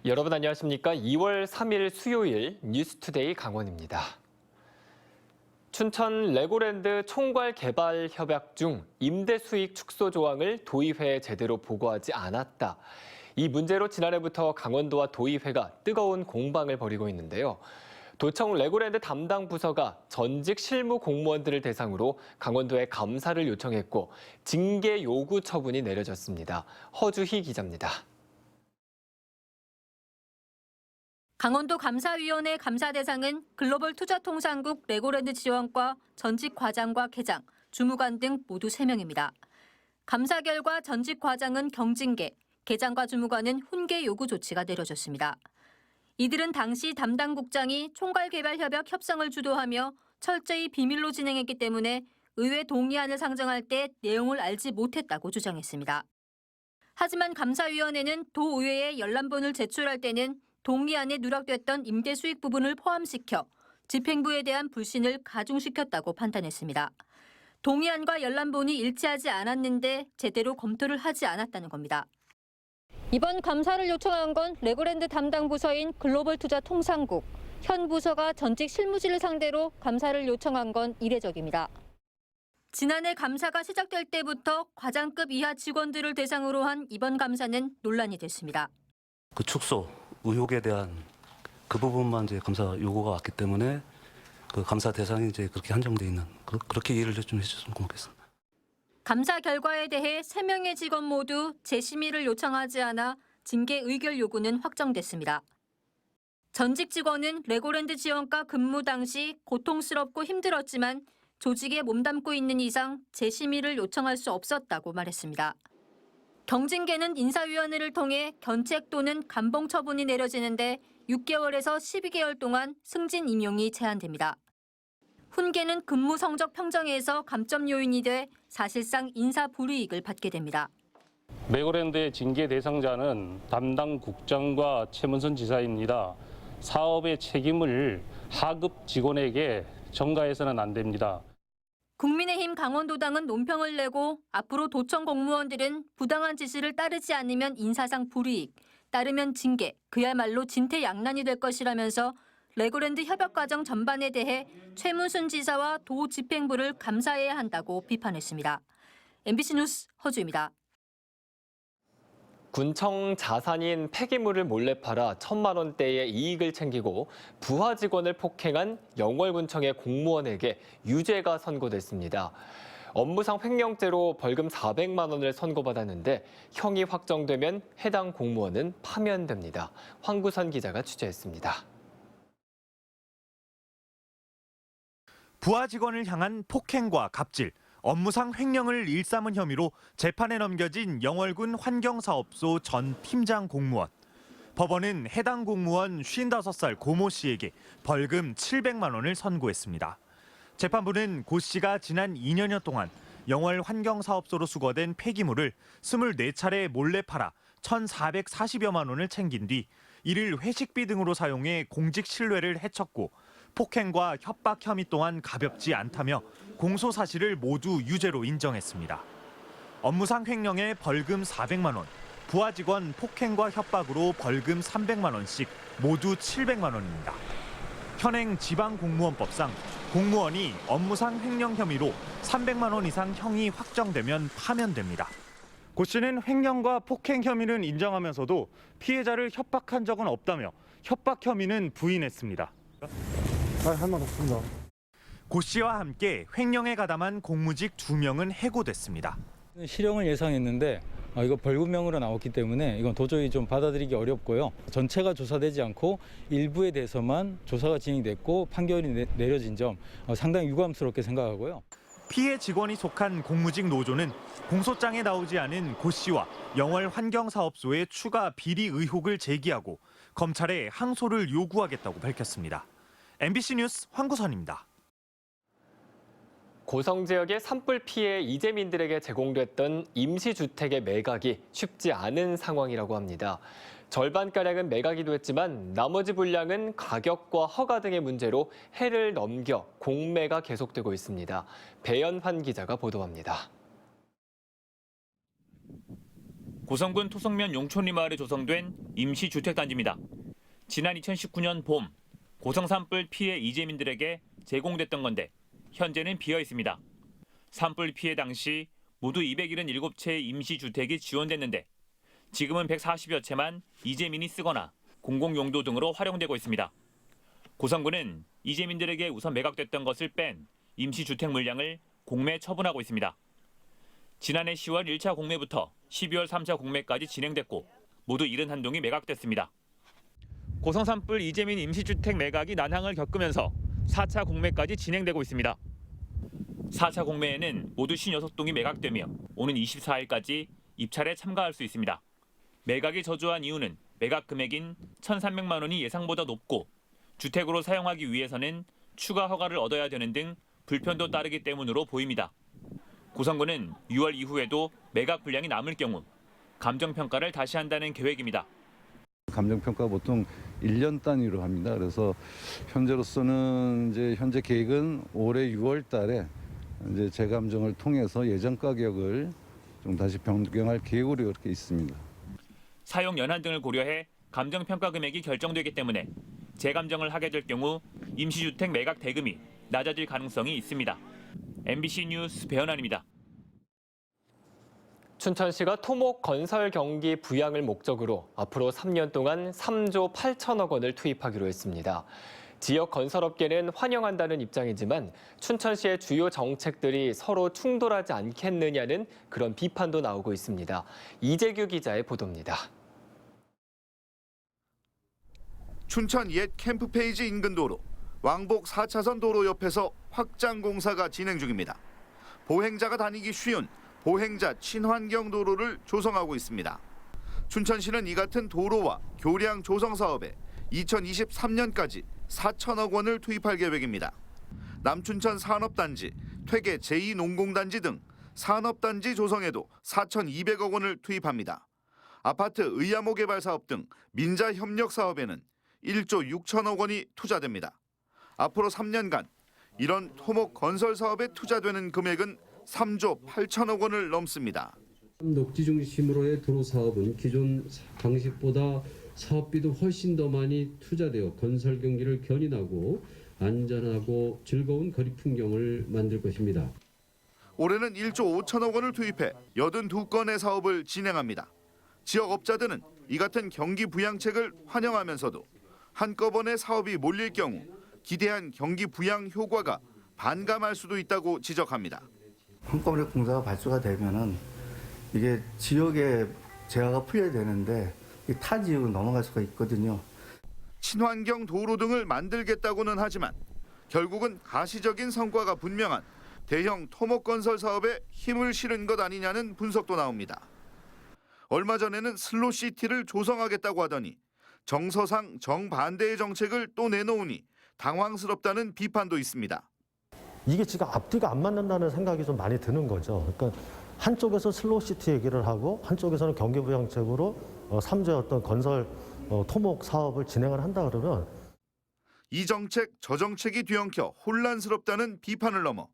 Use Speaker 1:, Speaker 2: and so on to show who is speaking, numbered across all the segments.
Speaker 1: 여러분 안녕하십니까? 2월 3일 수요일 뉴스투데이 강원입니다. 춘천 레고랜드 총괄 개발 협약 중 임대 수익 축소 조항을 도의회에 제대로 보고하지 않았다. 이 문제로 지난해부터 강원도와 도의회가 뜨거운 공방을 벌이고 있는데요. 도청 레고랜드 담당 부서가 전직 실무 공무원들을 대상으로 강원도에 감사를 요청했고 징계 요구 처분이 내려졌습니다. 허주희 기자입니다.
Speaker 2: 강원도 감사위원회 감사 대상은 글로벌 투자통상국 레고랜드 지원과 전직 과장과 계장, 주무관 등 모두 3명입니다. 감사 결과 전직 과장은 경징계, 계장과 주무관은 훈계 요구 조치가 내려졌습니다. 이들은 당시 담당 국장이 총괄개발협약 협상을 주도하며 철저히 비밀로 진행했기 때문에 의회 동의안을 상정할 때 내용을 알지 못했다고 주장했습니다. 하지만 감사위원회는 도의회에 열람본을 제출할 때는 동의안에 누락됐던 임대 수익 부분을 포함시켜 집행부에 대한 불신을 가중시켰다고 판단했습니다. 동의안과 열람본이 일치하지 않았는데 제대로 검토를 하지 않았다는 겁니다. 이번 감사를 요청한 건 레고랜드 담당 부서인 글로벌 투자 통상국, 현 부서가 전직 실무진을 상대로 감사를 요청한 건 이례적입니다. 지난해 감사가 시작될 때부터 과장급 이하 직원들을 대상으로 한 이번 감사는 논란이 됐습니다.
Speaker 3: 그 축소 의혹에 대한 그 부분만 이제 감사 요구가 왔기 때문에 그 감사 대상이 이제 그렇게 한정돼 있는 그렇게 이해를 좀 해주셨으면 고맙겠습니다.
Speaker 2: 감사 결과에 대해 3명의 직원 모두 재심의를 요청하지 않아 징계 의결 요구는 확정됐습니다. 전직 직원은 레고랜드 지원과 근무 당시 고통스럽고 힘들었지만 조직에 몸담고 있는 이상 재심의를 요청할 수 없었다고 말했습니다. 경징계는 인사위원회를 통해 견책 또는 감봉 처분이 내려지는데 6개월에서 12개월 동안 승진 임용이 제한됩니다. 훈계는 근무 성적 평정에서 감점 요인이 돼 사실상 인사 불이익을 받게 됩니다.
Speaker 4: 레고랜드의 징계 대상자는 담당 국장과 최문선 지사입니다. 사업의 책임을 하급 직원에게 전가해서는 안 됩니다.
Speaker 2: 국민의힘 강원도당은 논평을 내고 앞으로 도청 공무원들은 부당한 지시를 따르지 않으면 인사상 불이익, 따르면 징계, 그야말로 진퇴양난이 될 것이라면서 레고랜드 협약 과정 전반에 대해 최문순 지사와 도 집행부를 감사해야 한다고 비판했습니다. MBC 뉴스 허주입니다.
Speaker 1: 군청 자산인 폐기물을 몰래 팔아 1,000만 원대의 이익을 챙기고 부하 직원을 폭행한 영월군청의 공무원에게 유죄가 선고됐습니다. 업무상 횡령죄로 벌금 400만 원을 선고받았는데 형이 확정되면 해당 공무원은 파면됩니다. 황구선 기자가 취재했습니다.
Speaker 5: 부하 직원을 향한 폭행과 갑질, 업무상 횡령을 일삼은 혐의로 재판에 넘겨진 영월군 환경사업소 전 팀장 공무원. 법원은 해당 공무원 55살 고모 씨에게 벌금 700만 원을 선고했습니다. 재판부는 고 씨가 지난 2년여 동안 영월 환경사업소로 수거된 폐기물을 24차례 몰래 팔아 1,440여만 원을 챙긴 뒤 이를 회식비 등으로 사용해 공직 신뢰를 해쳤고 폭행과 협박 혐의 또한 가볍지 않다며 공소 사실을 모두 유죄로 인정했습니다. 업무상 횡령에 벌금 400만 원, 부하 직원 폭행과 협박으로 벌금 300만 원씩 모두 700만 원입니다. 현행 지방공무원법상 공무원이 업무상 횡령 혐의로 300만 원 이상 형이 확정되면 파면됩니다. 고 씨는 횡령과 폭행 혐의는 인정하면서도 피해자를 협박한 적은 없다며 협박 혐의는 부인했습니다.
Speaker 6: 할 말 없습니다.
Speaker 5: 고 씨와 함께 횡령에 가담한 공무직 2명은 해고됐습니다.
Speaker 7: 실형을 예상했는데 이거 벌금형으로 나왔기 때문에 이건 도저히 좀 받아들이기 어렵고요. 전체가 조사되지 않고 일부에 대해서만 조사가 진행됐고 판결이 내려진 점 상당히 유감스럽게 생각하고요.
Speaker 5: 피해 직원이 속한 공무직 노조는 공소장에 나오지 않은 고 씨와 영월 환경사업소의 추가 비리 의혹을 제기하고 검찰에 항소를 요구하겠다고 밝혔습니다. MBC 뉴스 황구선입니다.
Speaker 1: 고성 지역의 산불 피해 이재민들에게 제공됐던 임시주택의 매각이 쉽지 않은 상황이라고 합니다. 절반가량은 매각이 됐지만 나머지 분량은 가격과 허가 등의 문제로 해를 넘겨 공매가 계속되고 있습니다. 배연환 기자가 보도합니다.
Speaker 8: 고성군 토성면 용촌리 마을에 조성된 임시주택단지입니다. 지난 2019년 봄 고성 산불 피해 이재민들에게 제공됐던 건데 현재는 비어 있습니다. 산불 피해 당시 모두 277채의 임시주택이 지원됐는데 지금은 140여 채만 이재민이 쓰거나 공공용도 등으로 활용되고 있습니다. 고성군은 이재민들에게 우선 매각됐던 것을 뺀 임시주택 물량을 공매 처분하고 있습니다. 지난해 10월 1차 공매부터 12월 3차 공매까지 진행됐고 모두 71동이 매각됐습니다. 고성 산불 이재민 임시주택 매각이 난항을 겪으면서 4차 공매까지 진행되고 있습니다. 4차 공매에는 모두 56동이 매각되며 오는 24일까지 입찰에 참가할 수 있습니다. 매각이 저조한 이유는 매각 금액인 1,300만 원이 예상보다 높고 주택으로 사용하기 위해서는 추가 허가를 얻어야 되는 등 불편도 따르기 때문으로 보입니다. 고성군은 6월 이후에도 매각 분량이 남을 경우 감정평가를 다시 한다는 계획입니다.
Speaker 9: 감정평가 보통 1년 단위로 합니다. 그래서 현재로서는 현재 계획은 올해 6월 달에 재감정을 통해서 예정 가격을 좀 다시 변경할 계획으로 이렇게 있습니다.
Speaker 8: 사용 연한 등을 고려해 감정평가 금액이 결정되기 때문에 재감정을 하게 될 경우 임시주택 매각 대금이 낮아질 가능성이 있습니다. MBC 뉴스 배현환입니다.
Speaker 1: 춘천시가 토목 건설 경기 부양을 목적으로 앞으로 3년 동안 3조 8천억 원을 투입하기로 했습니다. 지역 건설업계는 환영한다는 입장이지만 춘천시의 주요 정책들이 서로 충돌하지 않겠느냐는 그런 비판도 나오고 있습니다. 이재규 기자의 보도입니다.
Speaker 10: 춘천 옛 캠프페이지 인근 도로, 왕복 4차선 도로 옆에서 확장 공사가 진행 중입니다. 보행자가 다니기 쉬운 보행자 친환경 도로를 조성하고 있습니다. 춘천시는 이 같은 도로와 교량 조성 사업에 2023년까지 4천억 원을 투입할 계획입니다. 남춘천 산업단지, 퇴계 제2농공단지 등 산업단지 조성에도 4,200억 원을 투입합니다. 아파트 의야모 개발 사업 등 민자 협력 사업에는 1조 6천억 원이 투자됩니다. 앞으로 3년간 이런 토목 건설 사업에 투자되는 금액은 3조 8천억 원을 넘습니다.
Speaker 11: 녹지 중심으로의 도로 사업은 기존 방식보다 사업비도 훨씬 더 많이 투자되어 건설 경기를 견인하고 안전하고 즐거운 거리 풍경을 만들 것입니다.
Speaker 10: 올해는 1조 5천억 원을 투입해 82건의 사업을 진행합니다. 지역 업자들은 이 같은 경기 부양책을 환영하면서도 한꺼번에 사업이 몰릴 경우 기대한 경기 부양 효과가 반감할 수도 있다고 지적합니다.
Speaker 12: 한꺼번에 공사가 발주가 되면은 이게 지역에 재화가 풀려야 되는데 타 지역으로 넘어갈 수가 있거든요.
Speaker 10: 친환경 도로 등을 만들겠다고는 하지만 결국은 가시적인 성과가 분명한 대형 토목 건설 사업에 힘을 실은 것 아니냐는 분석도 나옵니다. 얼마 전에는 슬로시티를 조성하겠다고 하더니 정서상 정반대의 정책을 또 내놓으니 당황스럽다는 비판도 있습니다.
Speaker 6: 이게 지금 앞뒤가 안 맞는다는 생각이 좀 많이 드는 거죠. 그러니까 한쪽에서 슬로시티 얘기를 하고 한쪽에서는 경기부양책으로 3조 어떤 건설 토목 사업을 진행을 한다 그러면
Speaker 10: 이 정책 저 정책이 뒤엉켜 혼란스럽다는 비판을 넘어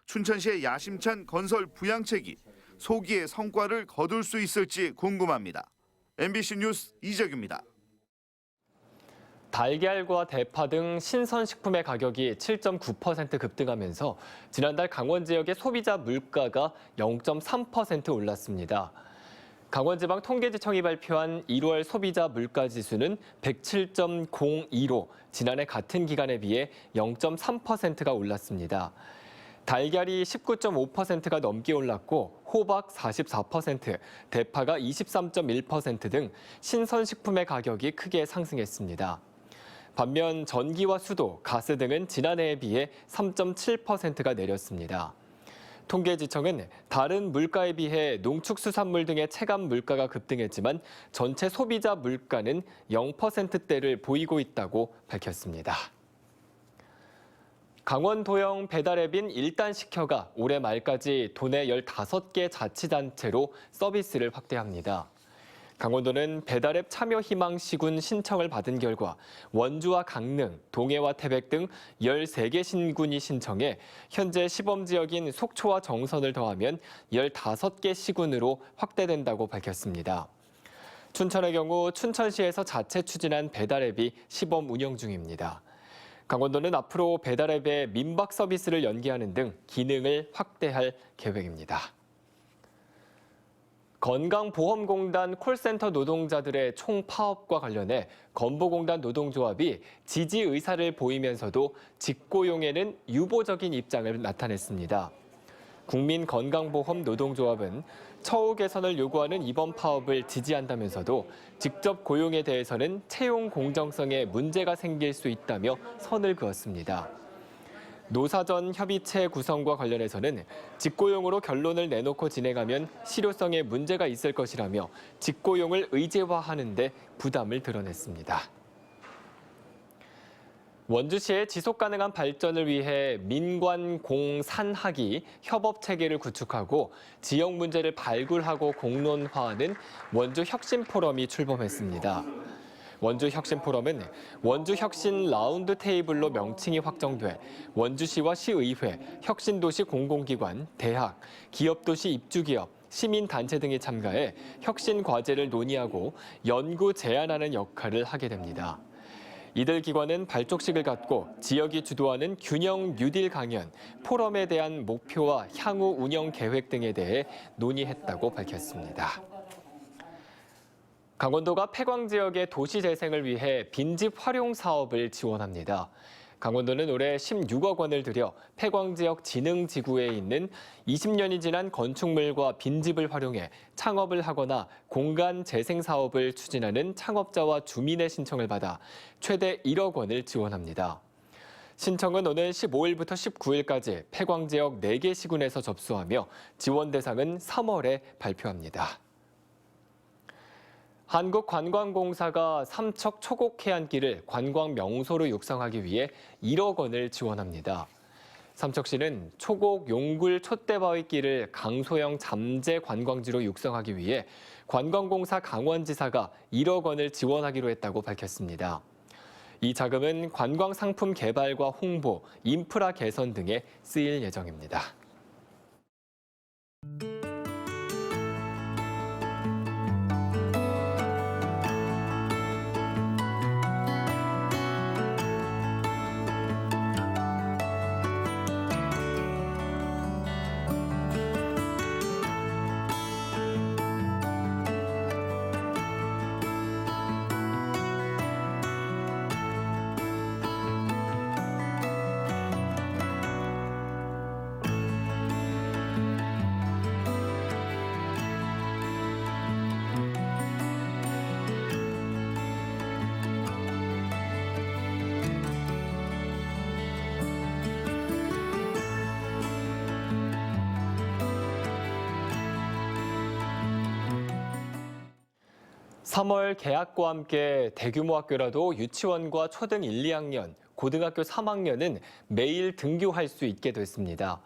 Speaker 10: 춘천시의 야심찬 건설 부양책이 소기의 성과를 거둘 수 있을지 궁금합니다. MBC 뉴스 이재규입니다.
Speaker 1: 달걀과 대파 등 신선식품의 가격이 7.9% 급등하면서 지난달 강원 지역의 소비자 물가가 0.3% 올랐습니다. 강원지방통계지청이 발표한 1월 소비자 물가지수는 107.02로 지난해 같은 기간에 비해 0.3%가 올랐습니다. 달걀이 19.5%가 넘게 올랐고 호박 44%, 대파가 23.1% 등 신선식품의 가격이 크게 상승했습니다. 반면 전기와 수도, 가스 등은 지난해에 비해 3.7%가 내렸습니다. 통계지청은 다른 물가에 비해 농축수산물 등의 체감 물가가 급등했지만 전체 소비자 물가는 0%대를 보이고 있다고 밝혔습니다. 강원도형 배달앱인 일단시켜가 올해 말까지 도내 15개 자치단체로 서비스를 확대합니다. 강원도는 배달앱 참여 희망 시군 신청을 받은 결과 원주와 강릉, 동해와 태백 등 13개 신군이 신청해 현재 시범 지역인 속초와 정선을 더하면 15개 시군으로 확대된다고 밝혔습니다. 춘천의 경우 춘천시에서 자체 추진한 배달앱이 시범 운영 중입니다. 강원도는 앞으로 배달앱에 민박 서비스를 연계하는 등 기능을 확대할 계획입니다. 건강보험공단 콜센터 노동자들의 총파업과 관련해 건보공단 노동조합이 지지 의사를 보이면서도 직고용에는 유보적인 입장을 나타냈습니다. 국민건강보험 노동조합은 처우 개선을 요구하는 이번 파업을 지지한다면서도 직접 고용에 대해서는 채용 공정성에 문제가 생길 수 있다며 선을 그었습니다. 노사전 협의체 구성과 관련해서는 직고용으로 결론을 내놓고 진행하면 실효성에 문제가 있을 것이라며 직고용을 의제화하는 데 부담을 드러냈습니다. 원주시의 지속가능한 발전을 위해 민관, 공, 산학이 협업 체계를 구축하고 지역 문제를 발굴하고 공론화하는 원주 혁신 포럼이 출범했습니다. 원주 혁신 포럼은 원주 혁신 라운드 테이블로 명칭이 확정돼 원주시와 시의회, 혁신도시 공공기관, 대학, 기업도시 입주기업, 시민단체 등이 참가해 혁신 과제를 논의하고 연구 제안하는 역할을 하게 됩니다. 이들 기관은 발족식을 갖고 지역이 주도하는 균형 뉴딜 강연, 포럼에 대한 목표와 향후 운영 계획 등에 대해 논의했다고 밝혔습니다. 강원도가 폐광 지역의 도시 재생을 위해 빈집 활용 사업을 지원합니다. 강원도는 올해 16억 원을 들여 폐광 지역 진흥지구에 있는 20년이 지난 건축물과 빈집을 활용해 창업을 하거나 공간 재생 사업을 추진하는 창업자와 주민의 신청을 받아 최대 1억 원을 지원합니다. 신청은 오늘 15일부터 19일까지 폐광 지역 4개 시군에서 접수하며 지원 대상은 3월에 발표합니다. 한국관광공사가 삼척 초곡 해안길을 관광 명소로 육성하기 위해 1억 원을 지원합니다. 삼척시는 초곡 용굴 촛대바위길을 강소형 잠재 관광지로 육성하기 위해 관광공사 강원지사가 1억 원을 지원하기로 했다고 밝혔습니다. 이 자금은 관광 상품 개발과 홍보, 인프라 개선 등에 쓰일 예정입니다. (3월) 개학과 함께 대규모 학교라도 유치원과 초등 1, 2학년, 고등학교 3학년은 매일 등교할 수 있게 됐습니다.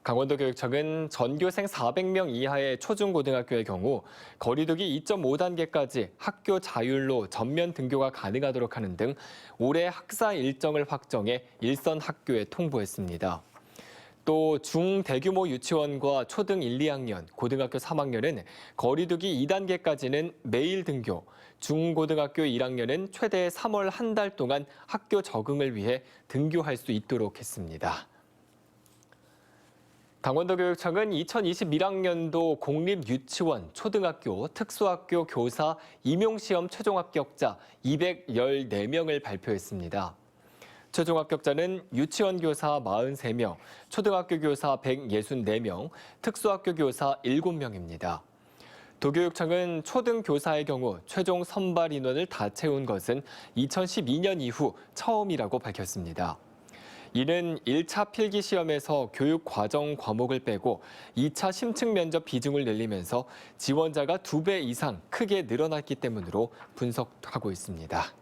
Speaker 1: 강원도 교육청은 전교생 400명 이하의 초중고등학교의 경우 거리두기 2.5단계까지 학교 자율로 전면 등교가 가능하도록 하는 등 올해 학사 일정을 확정해 일선 학교에 통보했습니다. 또 중대규모 유치원과 초등 1, 2학년, 고등학교 3학년은 거리두기 2단계까지는 매일 등교, 중고등학교 1학년은 최대 3월 한 달 동안 학교 적응을 위해 등교할 수 있도록 했습니다. 강원도교육청은 2021학년도 공립유치원, 초등학교, 특수학교 교사 임용시험 최종 합격자 214명을 발표했습니다. 최종 합격자는 유치원 교사 43명, 초등학교 교사 164명, 특수학교 교사 7명입니다. 도교육청은 초등 교사의 경우 최종 선발 인원을 다 채운 것은 2012년 이후 처음이라고 밝혔습니다. 이는 1차 필기시험에서 교육 과정 과목을 빼고 2차 심층 면접 비중을 늘리면서 지원자가 2배 이상 크게 늘어났기 때문으로 분석하고 있습니다.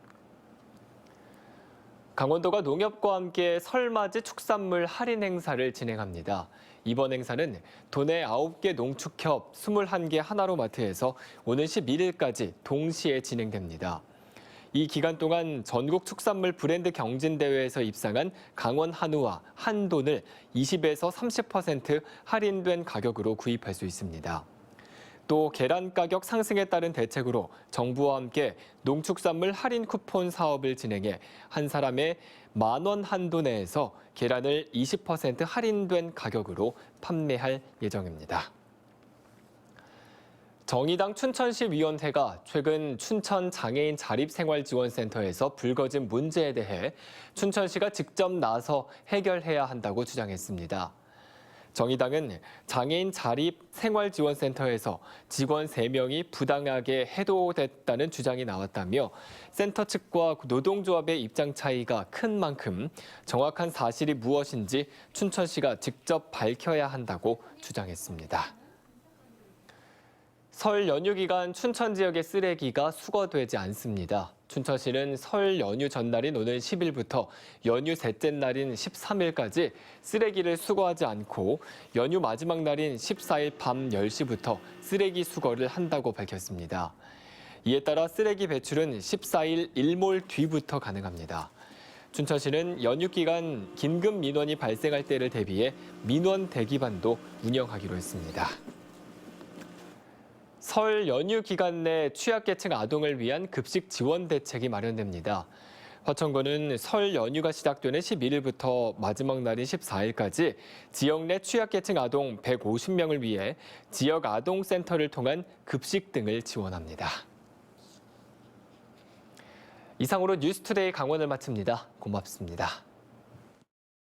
Speaker 1: 강원도가 농협과 함께 설맞이 축산물 할인 행사를 진행합니다. 이번 행사는 도내 9개 농축협 21개 하나로마트에서 오는 11일까지 동시에 진행됩니다. 이 기간 동안 전국 축산물 브랜드 경진대회에서 입상한 강원 한우와 한돈을 20에서 30% 할인된 가격으로 구입할 수 있습니다. 또 계란 가격 상승에 따른 대책으로 정부와 함께 농축산물 할인 쿠폰 사업을 진행해 한 사람의 10,000원 한도 내에서 계란을 20% 할인된 가격으로 판매할 예정입니다. 정의당 춘천시 위원회가 최근 춘천 장애인 자립생활지원센터에서 불거진 문제에 대해 춘천시가 직접 나서 해결해야 한다고 주장했습니다. 정의당은 장애인 자립생활지원센터에서 직원 3명이 부당하게 해도됐다는 주장이 나왔다며 센터 측과 노동조합의 입장 차이가 큰 만큼 정확한 사실이 무엇인지 춘천시가 직접 밝혀야 한다고 주장했습니다. 설 연휴 기간 춘천 지역의 쓰레기가 수거되지 않습니다. 춘천시는 설 연휴 전날인 오늘 10일부터 연휴 셋째 날인 13일까지 쓰레기를 수거하지 않고 연휴 마지막 날인 14일 밤 10시부터 쓰레기 수거를 한다고 밝혔습니다. 이에 따라 쓰레기 배출은 14일 일몰 뒤부터 가능합니다. 춘천시는 연휴 기간 긴급 민원이 발생할 때를 대비해 민원 대기반도 운영하기로 했습니다. 설 연휴 기간 내 취약계층 아동을 위한 급식 지원 대책이 마련됩니다. 화천군은 설 연휴가 시작되는 11일부터 마지막 날인 14일까지 지역 내 취약계층 아동 150명을 위해 지역 아동센터를 통한 급식 등을 지원합니다. 이상으로 뉴스투데이 강원을 마칩니다. 고맙습니다.